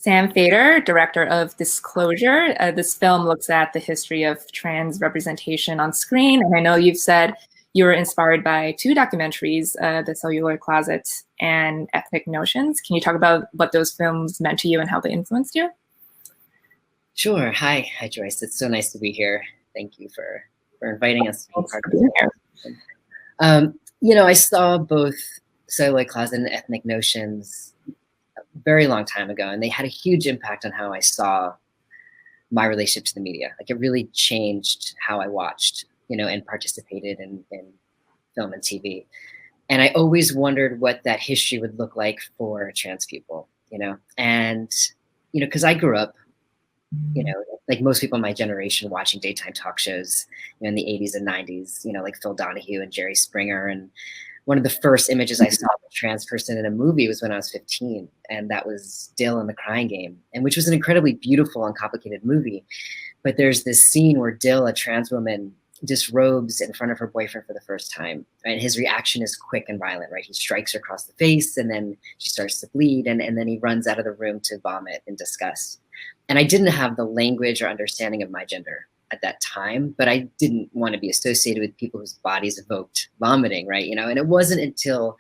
Sam Fader, director of Disclosure. This film looks at the history of trans representation on screen. And I know you've said you were inspired by two documentaries, The Cellular Closet and Ethnic Notions. Can you talk about what those films meant to you and how they influenced you? Sure. Hi, Joyce. It's so nice to be here. Thank you for inviting us to be part of this. I saw both Cellular Closet and Ethnic Notions a very long time ago, and they had a huge impact on how I saw my relationship to the media. Like, it really changed how I watched, and participated in film and TV. And I always wondered what that history would look like for trans people, and, because I grew up, like most people in my generation, watching daytime talk shows, in the 80s and 90s, like Phil Donahue and Jerry Springer. And one of the first images I saw of a trans person in a movie was when I was 15, and that was Dill in The Crying Game, and which was an incredibly beautiful and complicated movie. But there's this scene where Dill, a trans woman, disrobes in front of her boyfriend for the first time, and his reaction is quick and violent, right? He strikes her across the face, and then she starts to bleed, and then he runs out of the room to vomit in disgust. And I didn't have the language or understanding of my gender at that time, but I didn't want to be associated with people whose bodies evoked vomiting, right? And it wasn't until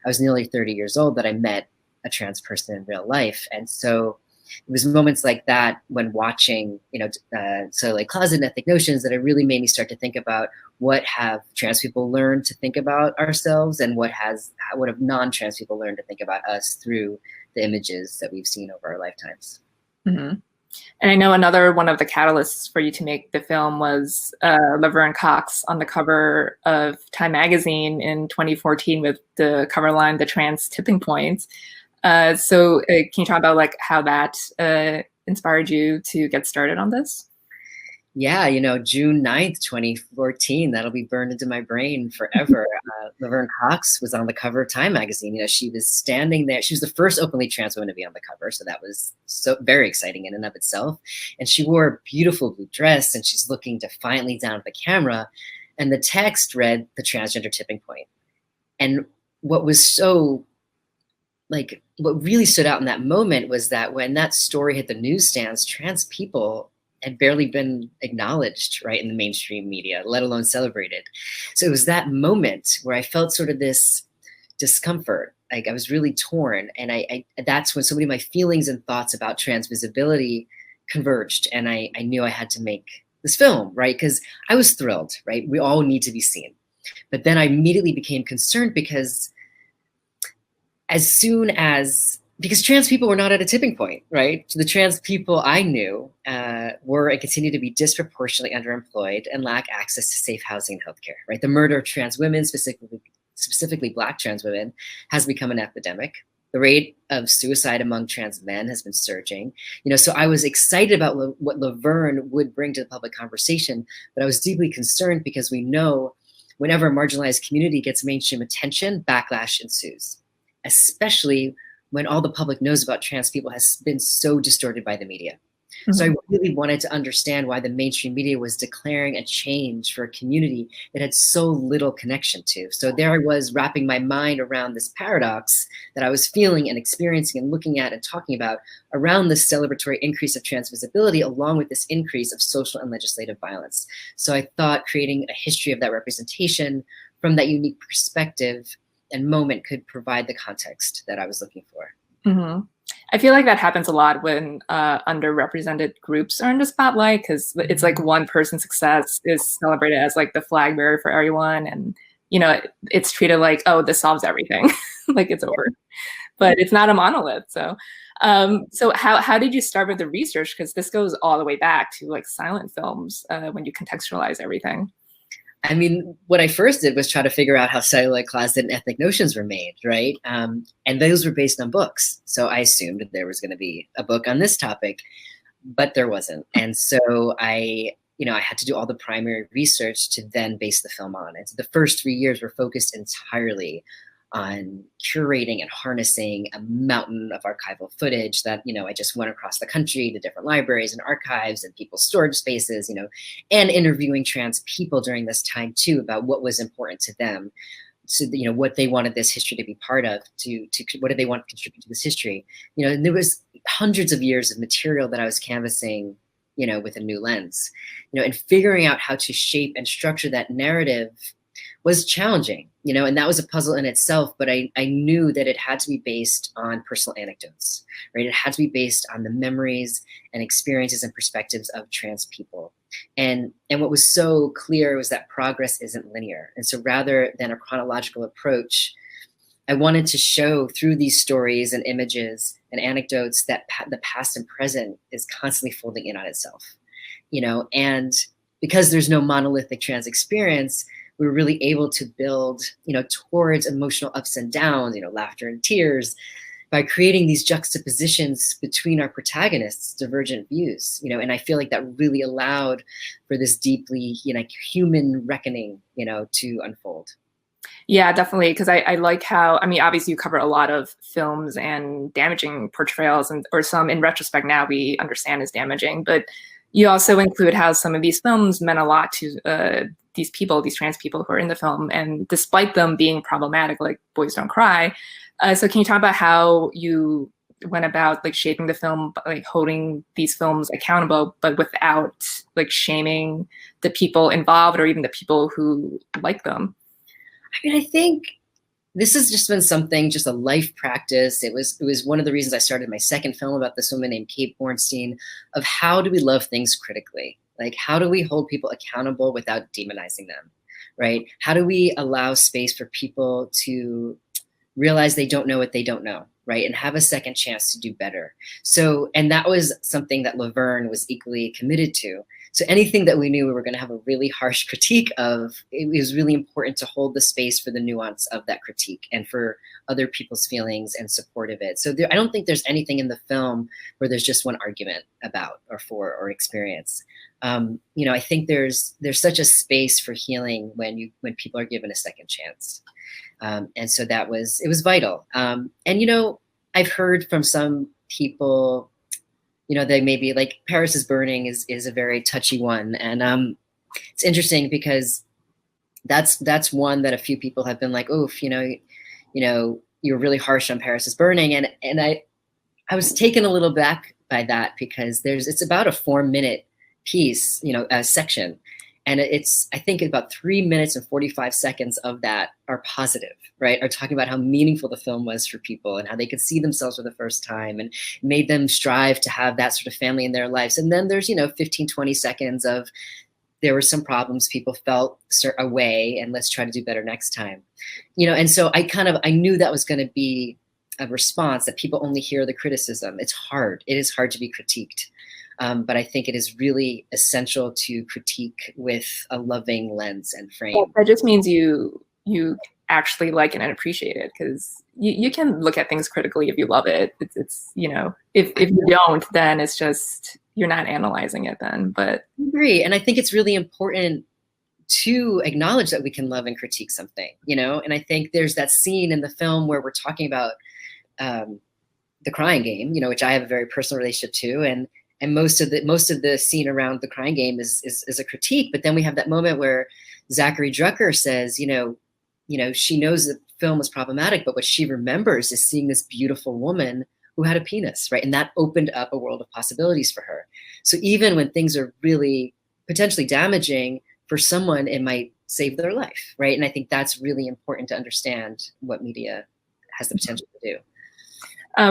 I was nearly 30 years old that I met a trans person in real life. And so it was moments like that when watching, like Closet and Ethnic Notions, that it really made me start to think about what have trans people learned to think about ourselves, and what have non-trans people learned to think about us through the images that we've seen over our lifetimes. Mm-hmm. And I know another one of the catalysts for you to make the film was Laverne Cox on the cover of Time magazine in 2014 with the cover line, "The Trans Tipping Point." So can you talk about how that inspired you to get started on this? Yeah, June 9th, 2014, that'll be burned into my brain forever. Laverne Cox was on the cover of Time magazine. She was standing there. She was the first openly trans woman to be on the cover. So that was so very exciting in and of itself. And she wore a beautiful blue dress, and she's looking defiantly down at the camera. And the text read, "The Transgender Tipping Point." And what really stood out in that moment was that when that story hit the newsstands, trans people had barely been acknowledged, right, in the mainstream media, let alone celebrated. So it was that moment where I felt sort of this discomfort. Like, I was really torn. And I that's when so many of my feelings and thoughts about trans visibility converged. And I knew I had to make this film, right? Because I was thrilled, right? We all need to be seen. But then I immediately became concerned because because trans people were not at a tipping point, right? So the trans people I knew were and continue to be disproportionately underemployed and lack access to safe housing and healthcare, right? The murder of trans women, specifically Black trans women, has become an epidemic. The rate of suicide among trans men has been surging. So I was excited about what Laverne would bring to the public conversation, but I was deeply concerned because we know whenever a marginalized community gets mainstream attention, backlash ensues, especially when all the public knows about trans people has been so distorted by the media. Mm-hmm. So I really wanted to understand why the mainstream media was declaring a change for a community that had so little connection to. So there I was wrapping my mind around this paradox that I was feeling and experiencing and looking at and talking about around this celebratory increase of trans visibility, along with this increase of social and legislative violence. So I thought creating a history of that representation from that unique perspective and moment could provide the context that I was looking for. Mm-hmm. I feel like that happens a lot when underrepresented groups are in the spotlight, because it's like one person's success is celebrated as like the flag bearer for everyone. And, it's treated like, oh, this solves everything, like it's over. But it's not a monolith. So how did you start with the research? Because this goes all the way back to like silent films when you contextualize everything. I mean, what I first did was try to figure out how Cellular Closet and Ethnic Notions were made, right? And those were based on books. So I assumed that there was going to be a book on this topic, but there wasn't. And so I had to do all the primary research to then base the film on. And so the first 3 years were focused entirely on curating and harnessing a mountain of archival footage that, I just went across the country to different libraries and archives and people's storage spaces, and interviewing trans people during this time too about what was important to them. so what they wanted this history to be part of, to what did they want to contribute to this history. And there was hundreds of years of material that I was canvassing, with a new lens, and figuring out how to shape and structure that narrative was challenging, and that was a puzzle in itself. But I knew that it had to be based on personal anecdotes, right? It had to be based on the memories and experiences and perspectives of trans people. And what was so clear was that progress isn't linear. And so rather than a chronological approach, I wanted to show through these stories and images and anecdotes that the past and present is constantly folding in on itself, and because there's no monolithic trans experience, we were really able to build, towards emotional ups and downs, laughter and tears, by creating these juxtapositions between our protagonists' divergent views, and I feel like that really allowed for this deeply, human reckoning, to unfold. Yeah, definitely. Because I like how, I mean, obviously you cover a lot of films and damaging portrayals, or some in retrospect now we understand as damaging, but you also include how some of these films meant a lot to these people, these trans people who are in the film, and despite them being problematic, like Boys Don't Cry. So can you talk about how you went about like shaping the film, like holding these films accountable, but without like shaming the people involved or even the people who like them? I mean, I think this has just been something, just a life practice. It was one of the reasons I started my second film about this woman named Kate Bornstein, of how do we love things critically? Like, how do we hold people accountable without demonizing them, right? How do we allow space for people to realize they don't know what they don't know, right? And have a second chance to do better. So, and that was something that Laverne was equally committed to. So anything that we knew we were going to have a really harsh critique of, it was really important to hold the space for the nuance of that critique and for other people's feelings and support of it. So I don't think there's anything in the film where there's just one argument about or for or experience. I think there's such a space for healing when people are given a second chance. And so it was vital. And I've heard from some people, they maybe like Paris is Burning is a very touchy one. And it's interesting because that's one that a few people have been like, oof, you're really harsh on Paris is Burning. And I was taken a little back by that, because it's about a 4-minute piece, a section. And I think about 3 minutes and 45 seconds of that are positive, right? Are talking about how meaningful the film was for people and how they could see themselves for the first time and made them strive to have that sort of family in their lives. And then there's, 15, 20 seconds of, there were some problems, people felt a way, and let's try to do better next time. And so I knew that was going to be a response, that people only hear the criticism. It's hard. It is hard to be critiqued. But I think it is really essential to critique with a loving lens and frame. Well, that just means you actually like it and appreciate it, because you can look at things critically if you love it. It's if you don't, then it's just, you're not analyzing it then. But I agree. And I think it's really important to acknowledge that we can love and critique something, and I think there's that scene in the film where we're talking about the crying game, which I have a very personal relationship to, and most of the scene around the crying game is a critique. But then we have that moment where Zachary Drucker says, she knows the film was problematic, but what she remembers is seeing this beautiful woman who had a penis, right? And that opened up a world of possibilities for her. So even when things are really potentially damaging, for someone, it might save their life, right? And I think that's really important to understand what media has the potential to do.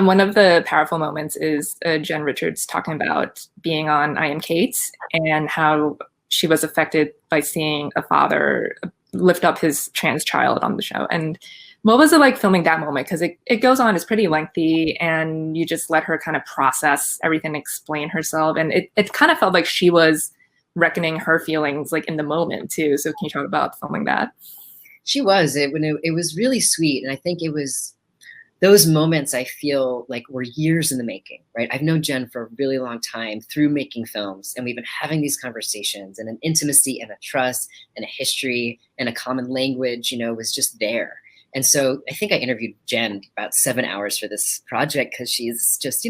One of the powerful moments is Jen Richards talking about being on I Am Kate and how she was affected by seeing a father lift up his trans child on the show. And what was it like filming that moment? Because it goes on, it's pretty lengthy, and you just let her kind of process everything, explain herself. And it kind of felt like she was reckoning her feelings like in the moment too. So can you talk about filming that? She was. It was really sweet. And I think it was those moments, I feel like, were years in the making, right? I've known Jen for a really long time through making films, and we've been having these conversations, and an intimacy and a trust and a history and a common language, was just there. And so I think I interviewed Jen about 7 hours for this project, because she's just,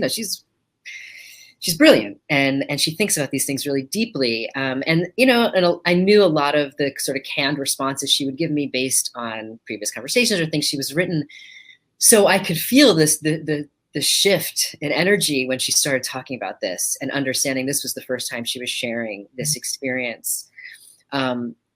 she's brilliant, and she thinks about these things really deeply. And you know, and I knew a lot of the sort of canned responses she would give me based on previous conversations or things she was written. So I could feel this the shift in energy when she started talking about this and understanding this was the first time she was sharing this experience.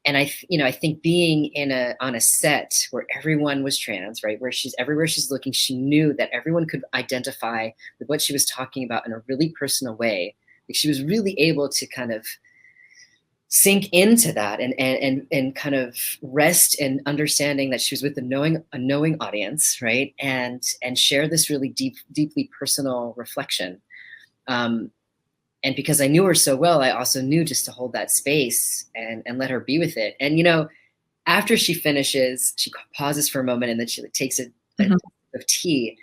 And I think being on a set where everyone was trans, right, where everywhere she's looking, she knew that everyone could identify with what she was talking about in a really personal way. Like she was really able to kind of sink into that and kind of rest in understanding that she was with a knowing audience, right, and share this really deeply personal reflection. And because I knew her so well, I also knew just to hold that space and let her be with it. And, you know, after she finishes, she pauses for a moment and then she takes a Mhm. sip of tea.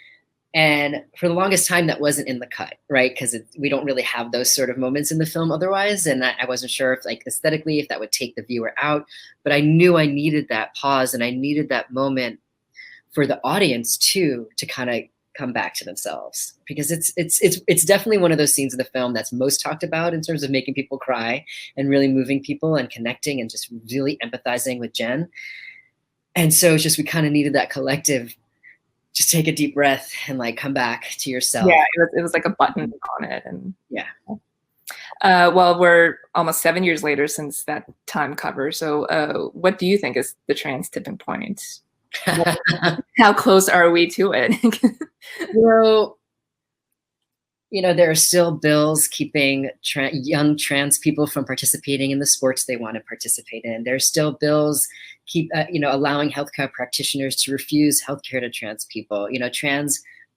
And for the longest time, that wasn't in the cut, right? Because we don't really have those sort of moments in the film otherwise. And I wasn't sure if, like, aesthetically, if that would take the viewer out. But I knew I needed that pause and I needed that moment for the audience too to kind of come back to themselves, because it's definitely one of those scenes in the film that's most talked about in terms of making people cry and really moving people and connecting and just really empathizing with Jen. And so it's just we kind of needed that collective just take a deep breath and like come back to yourself. Yeah, it was like a button on it. And yeah. Well, we're almost 7 years later since that time cover. So what do you think is the trans tipping point? How close are we to it? There are still bills keeping young trans people from participating in the sports they want to participate in. There's still bills allowing healthcare practitioners to refuse healthcare to trans people.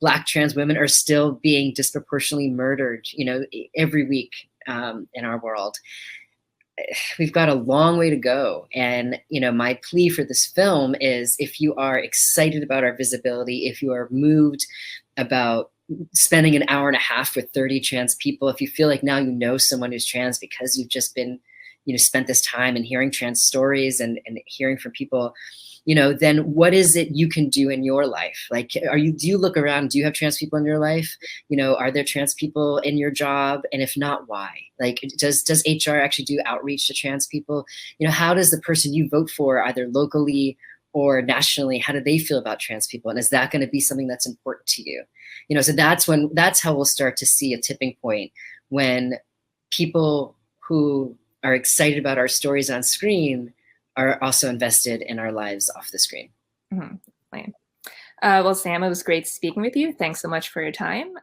Black trans women are still being disproportionately murdered, every week in our world. We've got a long way to go. And, my plea for this film is if you are excited about our visibility, if you are moved about spending an hour and a half with 30 trans people, if you feel like now you know someone who's trans because you've just been, spent this time and hearing trans stories and hearing from people, then what is it you can do in your life? Like, do you look around, do you have trans people in your life? Are there trans people in your job? And if not, why? Like, does HR actually do outreach to trans people? How does the person you vote for, either locally or nationally, how do they feel about trans people? And is that going to be something that's important to you? So that's how we'll start to see a tipping point, when people who are excited about our stories on screen are also invested in our lives off the screen. Mm-hmm. Well, Sam, it was great speaking with you. Thanks so much for your time.